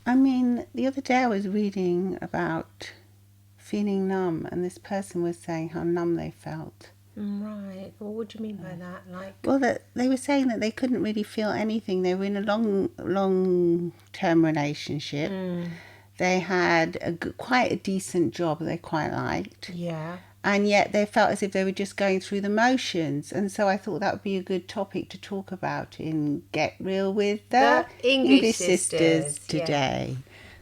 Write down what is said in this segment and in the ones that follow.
I mean, the other day I was reading about feeling numb, and this person was saying how numb they felt. Right. Well, what do you mean by that? Like, Well, that they were saying that they couldn't really feel anything. They were in a long-term relationship. They had quite a decent job they quite liked. yeah. And yet they felt as if they were just going through the motions. And so I thought that would be a good topic to talk about in Get Real with the The English English Sisters sisters. Yeah. today.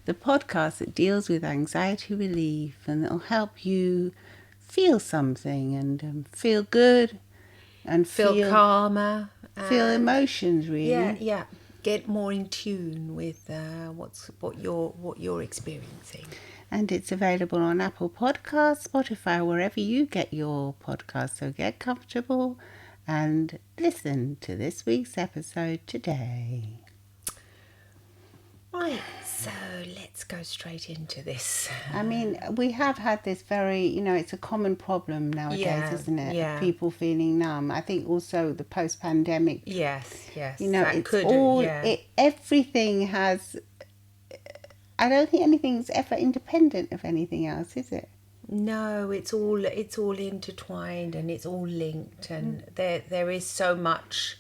The podcast that deals with anxiety relief and it'll help you feel something and feel good and Feel calmer. feel And emotions really. yeah. Get more in tune with what you're experiencing. And it's available on Apple Podcasts, Spotify, wherever you get your podcasts. So get comfortable and listen to this week's episode today. Right. So let's go straight into this. I mean, we have had this very, it's a common problem nowadays, Yeah, isn't it? yeah. People feeling numb. I think also the post-pandemic, Yes. it's Could. all, Yeah. everything has, I don't think anything's ever independent of anything else, is it? No, it's all intertwined and it's all linked, and there is so much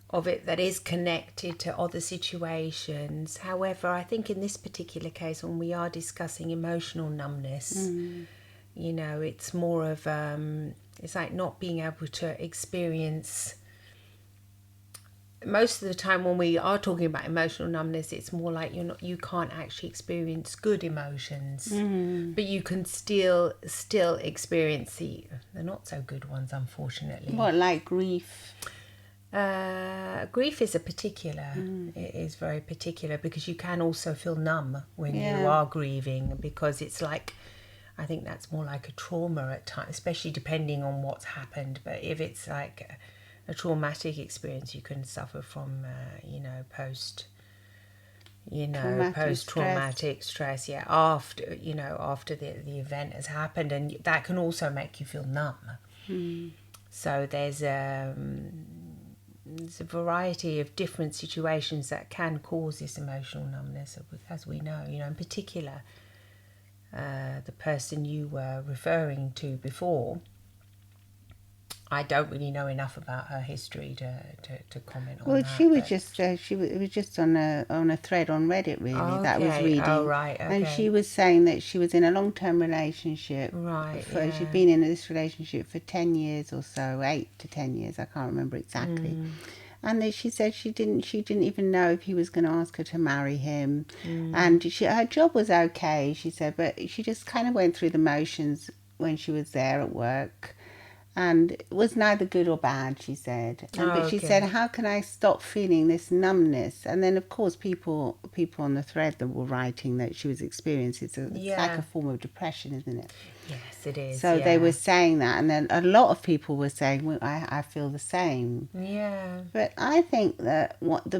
of it that is connected to other situations. However, I think in this particular case, when we are discussing emotional numbness, it's more of it's like not being able to experience. Most of the time when we are talking about emotional numbness, it's more like you can't actually experience good emotions, but you can still experience the not so good ones, unfortunately. What, like grief? Grief is it is very particular, because you can also feel numb when you Yeah. are grieving, because it's like, I think that's more like a trauma at times, especially depending on what's happened. But if it's like a traumatic experience, you can suffer from post-traumatic stress, after the event has happened, and that can also make you feel numb. So there's a variety of different situations that can cause this emotional numbness, as we know. In particular, the person you were referring to before, I don't really know enough about her history to comment on that. Well, she was just it was just on a thread on Reddit really that I was reading. Oh, right. Okay. And she was saying that she was in a long-term relationship. Right. She'd been in this relationship for 10 years or so, 8 to 10 years. I can't remember exactly. And then she said she didn't even know if he was going to ask her to marry him. And her job was okay, she said, but she just kind of went through the motions when she was there at work. And it was neither good or bad, she said. But she said, how can I stop feeling this numbness? And then, of course, people on the thread that were writing that she was experiencing, it's like a form of depression, isn't it? Yes, it is. So they were saying that, and then a lot of people were saying, well, I feel the same. Yeah. But I think that one of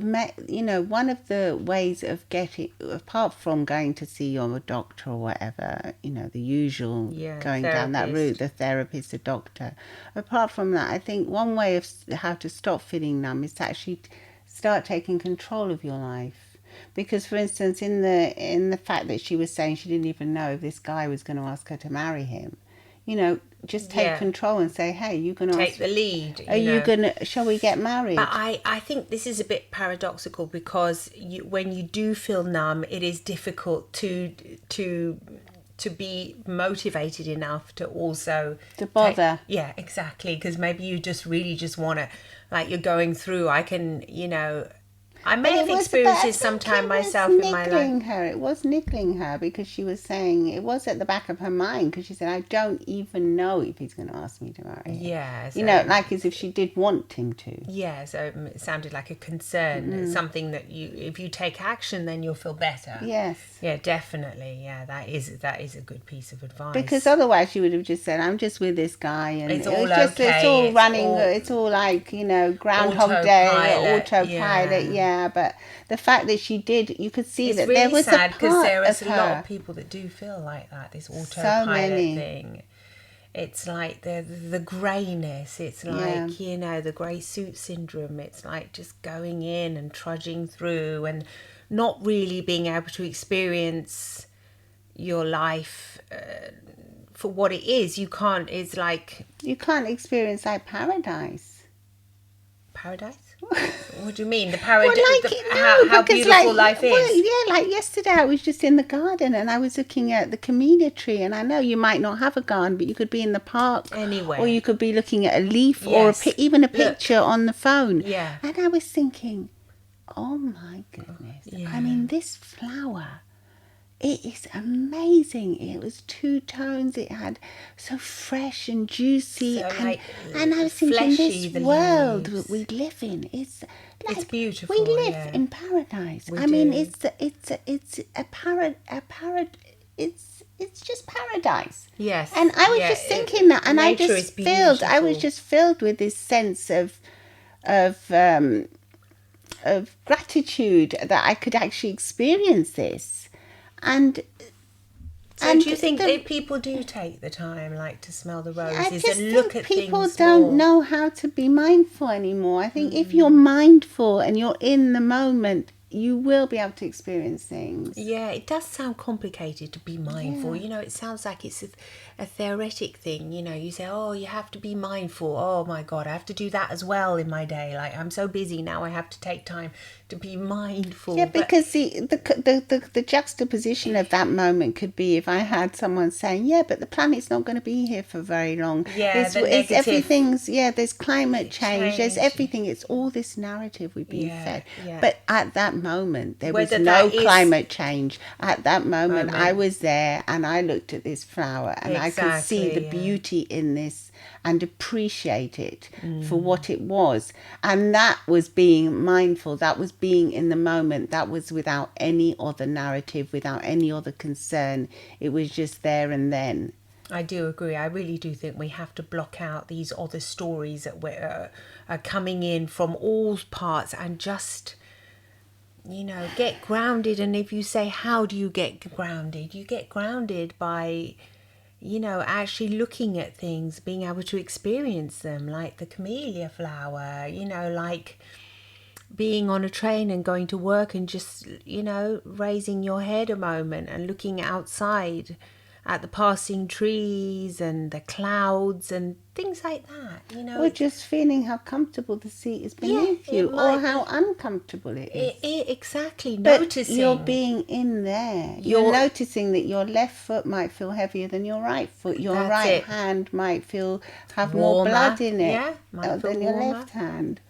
the ways of getting, apart from going to see your doctor or whatever, the usual going down that route, the therapist, the doctor. Apart from that, I think one way of how to stop feeling numb is to actually start taking control of your life. Because, for instance, in the fact that she was saying she didn't even know if this guy was going to ask her to marry him, just take control and say, hey, you're going to take the lead. Shall we get married? But I think this is a bit paradoxical, because when you do feel numb, it is difficult to be motivated enough to also to bother. Yeah, exactly. Because maybe you just really want to, like, you're going through. I may have experienced this sometime myself in my life. It was niggling her because she was saying, it was at the back of her mind, because she said, I don't even know if he's going to ask me to marry him. Yeah. So, like as if she did want him to. Yeah, so it sounded like a concern, something that if you take action, then you'll feel better. Yes. Yeah, definitely. Yeah, that is a good piece of advice. Because otherwise she would have just said, I'm just with this guy, and it's all okay. It's all running. It's all like, Groundhog Day, autopilot. Yeah. But the fact that she did, you could see that really there was sad, because there is a lot of people that do feel like that. This autopilot thing. It's like the greyness. It's like the grey suit syndrome. It's like just going in and trudging through and not really being able to experience your life for what it is. You can't. It's like You can't experience like paradise. paradise. What do you mean? The Well, paradise? no, How because beautiful life well, is. yeah, like yesterday I was just in the garden and I was looking at the camellia tree, and I know you might not have a garden, but you could be in the park, Anywhere. or you could be looking at a leaf, Yes. or even a Look. picture on the phone. Yeah. And I was thinking, oh my goodness! Yeah. I mean, this flower. It is amazing. It was two tones. It had so fresh and juicy, So, and I was thinking, fleshy, this the world leaves. that we live in is like It's beautiful. we live yeah. in paradise. We I mean, do. it's just paradise. Yes. And I was yeah, just thinking that, and I nature is just I was beautiful. just filled with this sense of gratitude that I could actually experience this. And So do you think that people do take the time, like, to smell the I roses just and look think at people things don't more? know how to be mindful anymore. I think if you're mindful and you're in the moment, you will be able to experience things. Yeah, it does sound complicated to be mindful. Yeah. It sounds like it's a theoretic thing. You say, oh, you have to be mindful. Oh my God, I have to do that as well in my day. Like, I'm so busy now, I have to take time to be mindful. Yeah, because the juxtaposition of that moment could be if I had someone saying, yeah, but the planet's not going to be here for very long. Yeah, it's negative everything's, there's climate change, there's change. everything. It's all this narrative we've been fed. Yeah. But at that moment, there was Whether no that is- climate change. At that moment, I Moment. was there and I looked at this flower and I could see Exactly, the yeah. beauty in this and appreciate it for what it was. And that was being mindful, that was being in the moment, that was without any other narrative, without any other concern. It was just there and then. I do agree. I really do think we have to block out these other stories that are coming in from all parts and just, get grounded. And if you say, how do you get grounded? You get grounded by, actually looking at things, being able to experience them, like the camellia flower, like being on a train and going to work and just, raising your head a moment and looking outside at the passing trees and the clouds and things like that, Or just feeling how comfortable the seat is beneath you, or how uncomfortable it is. Exactly, But noticing. you're being in there. You're noticing that your left foot might feel heavier than your right foot. Your That's right it. hand might have more Warmer, blood in it yeah, might feel than your warmer. left hand.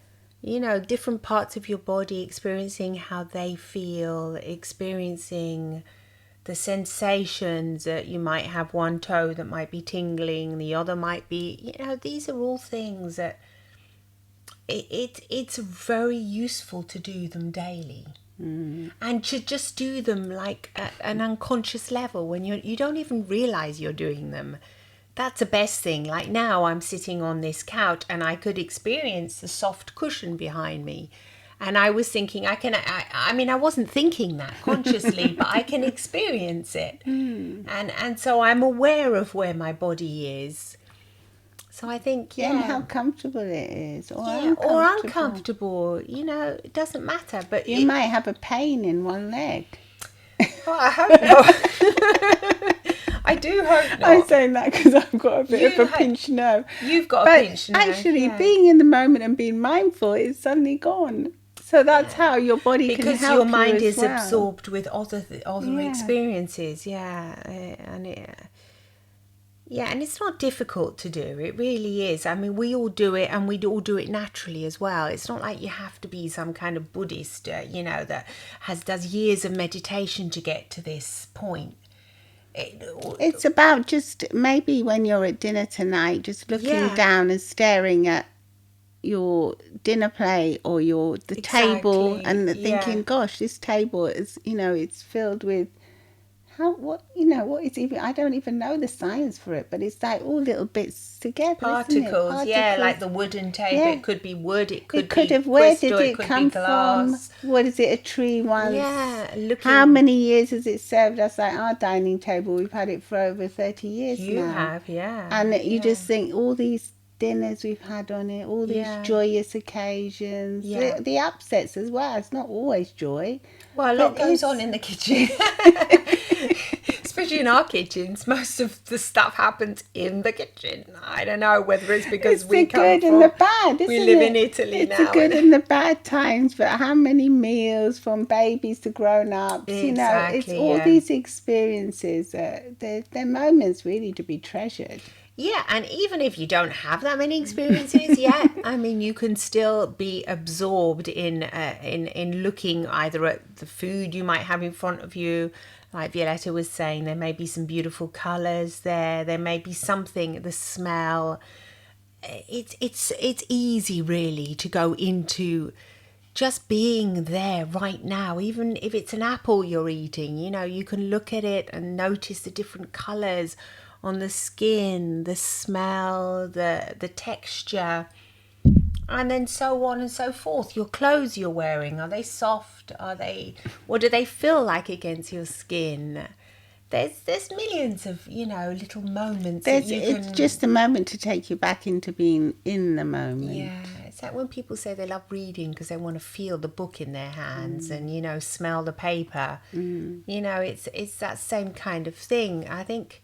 Different parts of your body, experiencing how they feel, experiencing the sensations that you might have one toe that might be tingling, the other might be, these are all things that it's very useful to do them daily. And to just do them like at an unconscious level when you don't even realize you're doing them. That's the best thing. Like now I'm sitting on this couch and I could experience the soft cushion behind me. And I was thinking, I wasn't thinking that consciously, but I can experience it. And so I'm aware of where my body is. So I think, And how comfortable it is, or or uncomfortable. uncomfortable, it doesn't matter. But You might have a pain in one leg. Oh, I hope not. I do hope not. I'm saying that because I've got a bit of a pinched nerve. You've got But a pinched nerve. actually, being in the moment and being mindful is suddenly gone. So that's how your body can help you as well. Because your mind is absorbed with other experiences, and it's not difficult to do. It really is. I mean, we all do it, and we all do it naturally as well. It's not like you have to be some kind of Buddhist, that does years of meditation to get to this point. It's about just maybe when you're at dinner tonight, just looking down and staring at your dinner plate or the table and thinking, gosh, this table is, it's filled with what is even, I don't even know the science for it, but it's like all little bits together, Particles, isn't it? like the wooden table. It could be wood, it could be have, where crystal, did it come from? What is it, a tree once? How many years has it served us? Like our dining table, we've had it for over 30 years now. You have, yeah. And you just think all these dinners we've had on it, all these joyous occasions, the upsets as well. It's not always joy. Well, a lot But goes it's- on in the kitchen. Especially in our kitchens, most of the stuff happens in the kitchen. I don't know whether it's because It's we the come good and the from, bad, we isn't live it? in Italy It's now. the good and the bad times, but how many meals from babies to grown-ups, it's Exactly, all yeah. these experiences, they're moments really to be treasured. Yeah, and even if you don't have that many experiences yet, I mean, you can still be absorbed in looking either at the food you might have in front of you. Like Violetta was saying, there may be some beautiful colours there. There may be something, the smell. It's easy really to go into just being there right now. Even if it's an apple you're eating, you can look at it and notice the different colours on the skin, the smell, the texture, and then so on and so forth. Your clothes you're wearing, are they soft? What do they feel like against your skin? There's millions of little moments that you It's can. just a moment to take you back into being in the moment. Yeah, it's like when people say they love reading because they want to feel the book in their hands and smell the paper. It's that same kind of thing. I think.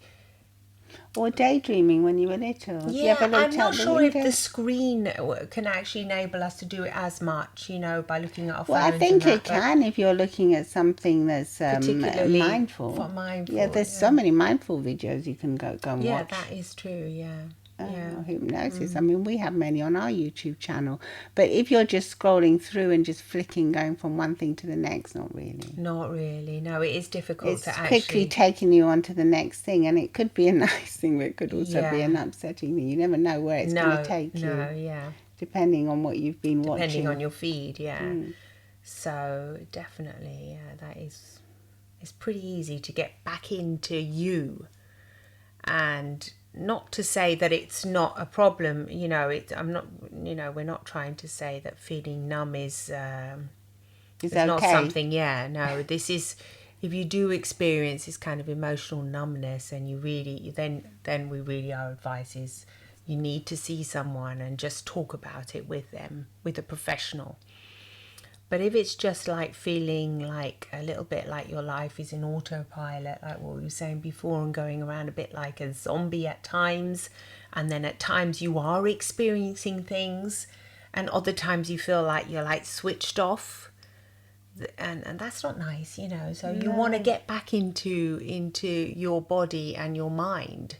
Or daydreaming when you were little. Have you ever Yeah, I'm looked not out the sure if window? the screen can actually enable us to do it as much, by looking at our Well, I phones think and it that. But can if you're looking at something that's particularly mindful. for mindful. Yeah, there's so many mindful videos you can go and Yeah, watch. that is true. Yeah. Or hypnosis. I mean, we have many on our YouTube channel. But if you're just scrolling through and just flicking, going from one thing to the next, not really. Not really. No, it is difficult It's to quickly actually. taking you on to the next thing, and it could be a nice thing, but it could also be Yeah. an upsetting thing. You never know where it's going to take you, yeah. depending on what you've been Depending watching. on your feed, yeah. So definitely, yeah, it's pretty easy to get back into you, and not to say that it's not a problem. I'm not. We're not trying to say that feeling numb is It's it's not okay. something. Yeah, no. This is if you do experience this kind of emotional numbness, and you really then we really our advice is you need to see someone and just talk about it with them, with a professional. But if it's just like feeling like a little bit like your life is in autopilot, like what we were saying before, and going around a bit like a zombie at times, and then at times you are experiencing things, and other times you feel like you're like switched off, and that's not nice, So you want to get back into your body and your mind.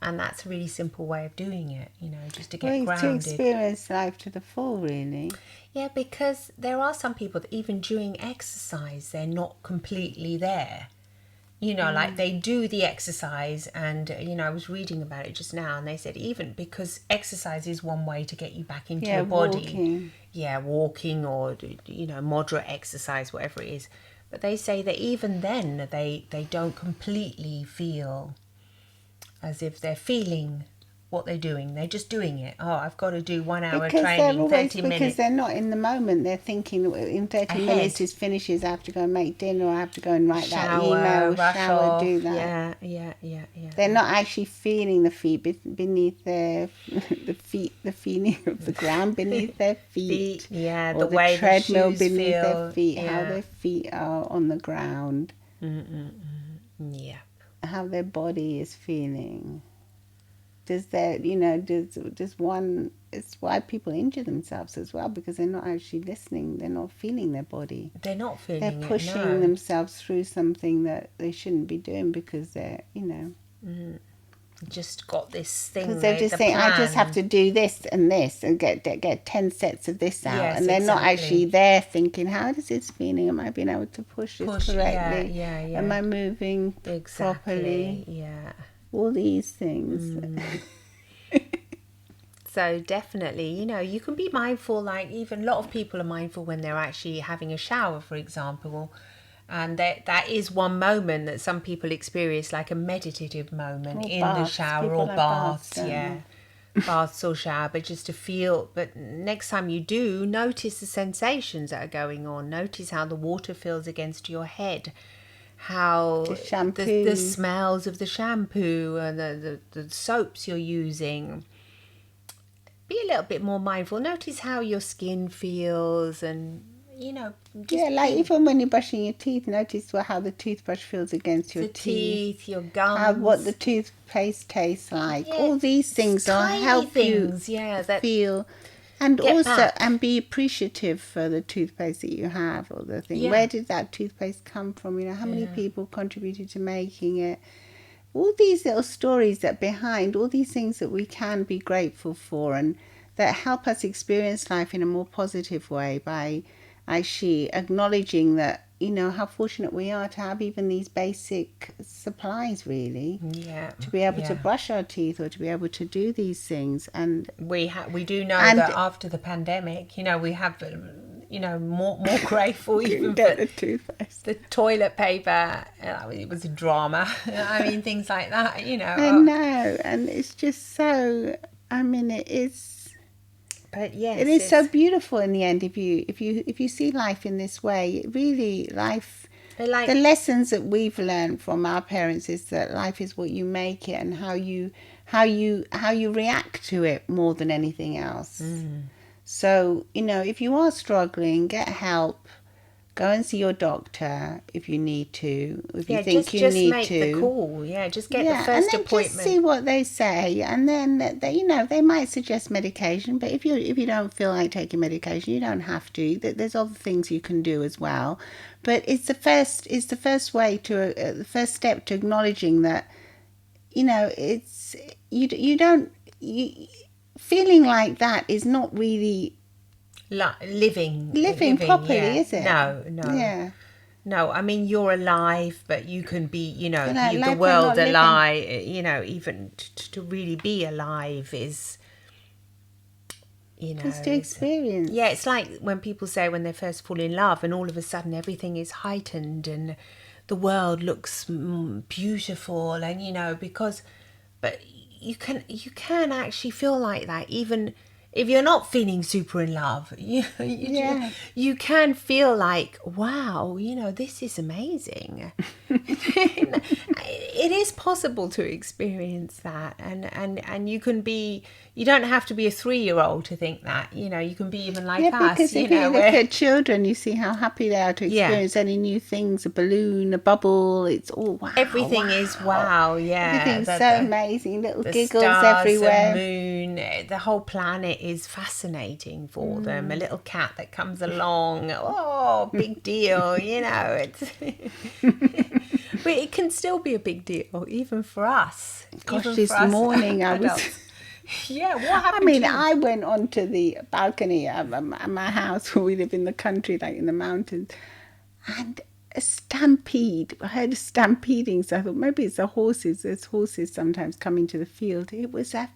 And that's a really simple way of doing it, just to get Well, to grounded. experience life to the full, really. Yeah, because there are some people that even during exercise, they're not completely there. Like they do the exercise and, I was reading about it just now and they said even because exercise is one way to get you back into your body. Walking. Yeah, walking or, moderate exercise, whatever it is. But they say that even then they don't completely feel as if they're feeling what they're doing. They're just doing it. Oh, I've got to do 1 hour training, 30 minutes. Because they're not in the moment. They're thinking in 30 Ahead. minutes it finishes. I have to go and make dinner. Or I have to go and write that Shower, email. rush Shower, off. do that. Yeah. They're not actually feeling the feet beneath their the feeling of the ground beneath their feet. Yeah, or the way treadmill the shoes beneath feel. their feet. Yeah. How their feet are on the ground. Yeah. How their body is feeling. Does one, it's why people injure themselves as well, because they're not actually listening, they're not feeling their body. They're not feeling They're pushing themselves through something that they shouldn't be doing because they're, just got this thing. because they're just saying, I just have to do this and get 10 sets of this out. Yes, and they're not exactly. actually there thinking, how does this feeling? Am I being able to push this correctly? Yeah. Am I moving properly? Yeah. All these things. So definitely, you can be mindful, like even a lot of people are mindful when they're actually having a shower, for example. And that is one moment that some people experience, like a meditative moment in the shower. People Or like baths, don't yeah. they? Baths or shower, but just to feel. But next time you do, notice the sensations that are going on. Notice how the water feels against your head. How The shampoo. the smells of the shampoo and the soaps you're using. Be a little bit more mindful. Notice how your skin feels and, just Yeah, like even when you're brushing your teeth, notice how the toothbrush feels against your the teeth. teeth, your gums, What the toothpaste tastes like. Yeah, All these things will tiny help things, you that feel, and get also back. and be appreciative for the toothpaste that you have, or the thing. Yeah. Where did that toothpaste come from? How many people contributed to making it? All these little stories that behind all these things that we can be grateful for, and that help us experience life in a more positive way by actually acknowledging that how fortunate we are to have even these basic supplies, really, to be able to brush our teeth or to be able to do these things. And we do know that after the pandemic, we have more grateful even for the toothpaste, the toilet paper. It was a drama. I mean, things like that. I know, and it's just so. It is. But yes, it is so beautiful in the end if you see life in this way. Really, life. The lessons that we've learned from our parents is that life is what you make it, and how you react to it more than anything else. So if you are struggling, get help. Go and see your doctor if you need to. If you think you need make to, the call. Just get the first and then appointment. Just see what they say, and then they might suggest medication. But if you don't feel like taking medication, you don't have to. There's other things you can do as well. But it's the first way to the first step to acknowledging that it's feeling like that is not really living properly, is it? No. Yeah. No, I mean, you're alive, but you can be, the life world not alive, even to really be alive is, just to experience. Yeah, it's like when people say when they first fall in love and all of a sudden everything is heightened and the world looks beautiful and, but you can actually feel like that even if you're not feeling super in love. You can feel like, wow, this is amazing. It is possible to experience that, and you don't have to be a 3-year-old to think that. You can be even like us. Because if you look at children, you see how happy they are to experience any new things, a balloon, a bubble. It's all wow. Everything is wow. Yeah, everything's so amazing. Little giggles stars, everywhere. The moon, the whole planet is fascinating for them. A little cat that comes along, oh, big deal. It's but it can still be a big deal even for us. Gosh, this morning I was. Yeah, what happened? I went onto the balcony at my house where we live in the country, like in the mountains, and a stampede. I heard a stampeding, so I thought maybe it's the horses. There's horses sometimes coming to the field. It was a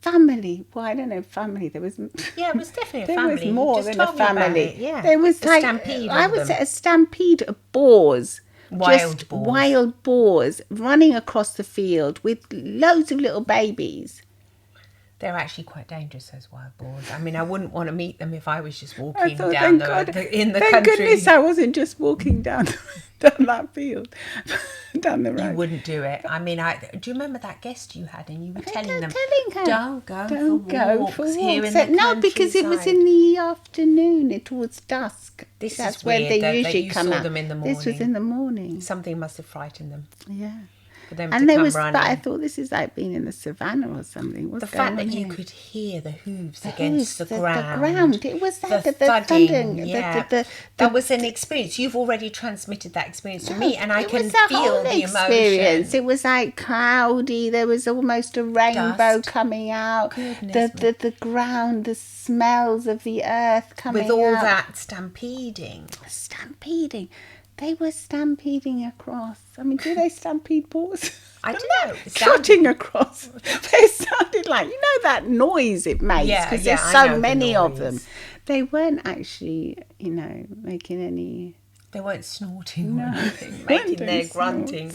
family. Well, I don't know, family. There was. Yeah, it was definitely a family. There was more than a family. Yeah, there was a stampede. I would say a stampede of boars. Wild boars running across the field with loads of little babies. They're actually quite dangerous, those wild boars. I mean, I wouldn't want to meet them if I was just walking down in the country. Thank goodness I wasn't just walking down that field, down the road. You wouldn't do it. I mean, do you remember that guest you had and you were telling her, don't go for walks here in the countryside. No, because it was in the afternoon, towards dusk. That's when they usually come out. Them in the morning. This was in the morning. Something must have frightened them. Yeah. For them and to come running. But I thought this is like being in the savannah or something. The fact that you could hear the hooves against the ground. The ground. It was that the thudding. Yeah. That was an experience. You've already transmitted that experience to me, and I can feel the experience. emotion. It was like cloudy. There was almost a rainbow coming out. The ground, the smells of the earth coming out. With all that stampeding. They were stampeding across. I mean, do they stampede boars? I don't know. Trotting across. They sounded like, that noise it makes. Because there's so many of them. They weren't actually, making any... They weren't snorting or anything, making their grunting.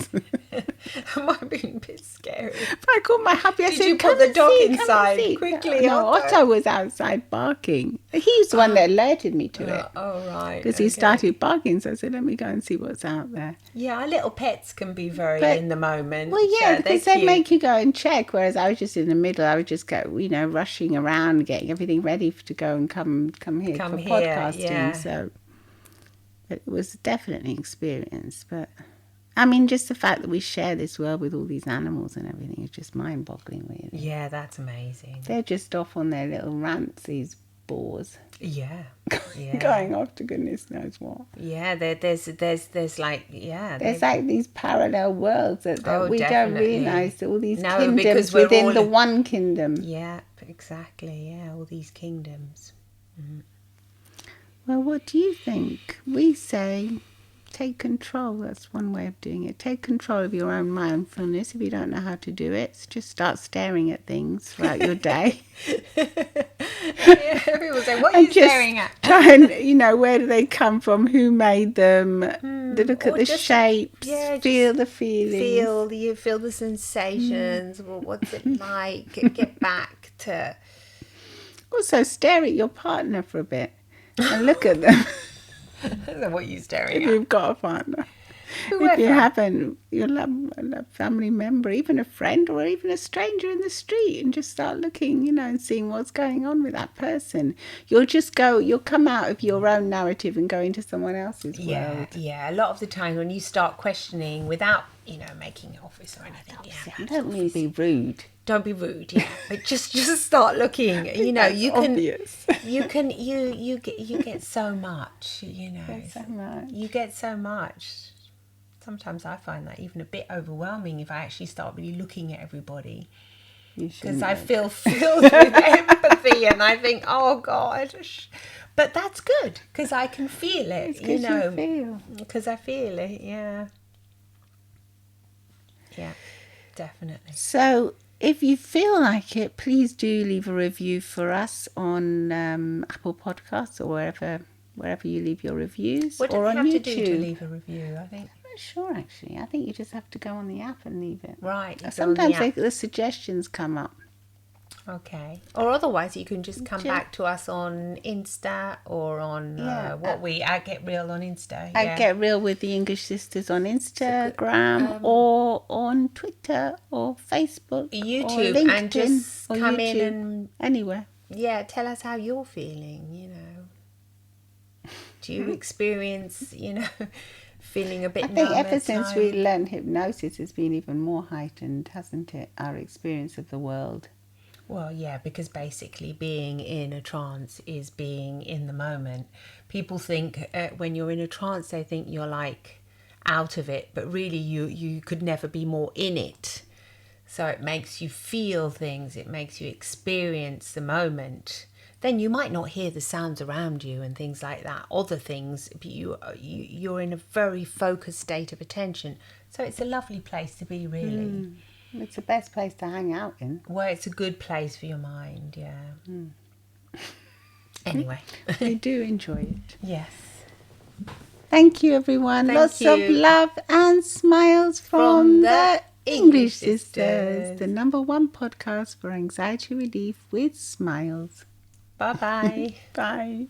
Am I being a bit scary? But I called my hubby. I said, you put the dog inside quickly? No, Otto was outside barking. He's the one that alerted me to it. Oh, right. Because he started barking, so I said, let me go and see what's out there. Yeah, our little pets can be very in the moment. Well, yeah, because they make you go and check, whereas I was just in the middle. I would just go, rushing around, getting everything ready to go and come here for podcasting. Yeah. So But it was definitely an experience. But I mean, just the fact that we share this world with all these animals and everything is just mind-boggling, really. Yeah, that's amazing. They're just off on their little rants, these boars. Yeah. Going off to goodness knows what. Yeah, there's like, yeah. There's like these parallel worlds that we don't definitely. realise, all these No, kingdoms because we're within all- the one kingdom. Yeah, exactly. Yeah, all these kingdoms. Well, what do you think? We say take control. That's one way of doing it. Take control of your own mindfulness. If you don't know how to do it, just start staring at things throughout your day. Yeah, people say, what are you staring at? Try and, where do they come from? Who made them? Look at Or the just- shapes. yeah, feel just the feelings. You feel the sensations. Well, what's it like? Get back to... Also, stare at your partner for a bit and look at them. I don't know what you're staring If at. you've got a partner. Whoever. If you haven't, you'll have a family member, even a friend or even a stranger in the street, and just start looking, and seeing what's going on with that person. You'll come out of your own narrative and go into someone else's world. Yeah. A lot of the time when you start questioning without, making an office or anything. I don't mean be rude. Don't be rude, yeah. But just start looking. You can Obvious. you get so much, So much. You get so much. Sometimes I find that even a bit overwhelming if I actually start really looking at everybody. Because I feel filled with empathy and I think, oh God. But that's good because I can feel it, You feel. Because I feel it, yeah. Yeah, definitely. So, if you feel like it, please do leave a review for us on Apple Podcasts or wherever you leave your reviews. What do or you on have YouTube. to do to leave a review, I think? I'm not sure, actually. I think you just have to go on the app and leave it. Right. you go on the Sometimes app. the suggestions come up. Okay. Or otherwise, you can just come back to us on Insta or on I Get Real on Insta. I Get Real with the English Sisters on Instagram or on Twitter or Facebook YouTube, or LinkedIn and just or come YouTube, in and anywhere. tell us how you're feeling. Do you experience feeling a bit? I think numb ever at since times? we learned hypnosis, it's been even more heightened, hasn't it? Our experience of the world. Well, yeah, because basically being in a trance is being in the moment. People think when you're in a trance, they think you're like out of it, but really you could never be more in it. So it makes you feel things, it makes you experience the moment. Then you might not hear the sounds around you and things like that, other things, but you're in a very focused state of attention. So it's a lovely place to be, really. It's the best place to hang out in. Well, it's a good place for your mind, yeah. Anyway. We do enjoy it. Yes. Thank you, everyone. Thank Lots of you. love and smiles from the English Sisters, Sisters. the #1 podcast for anxiety relief with smiles. Bye-bye. Bye.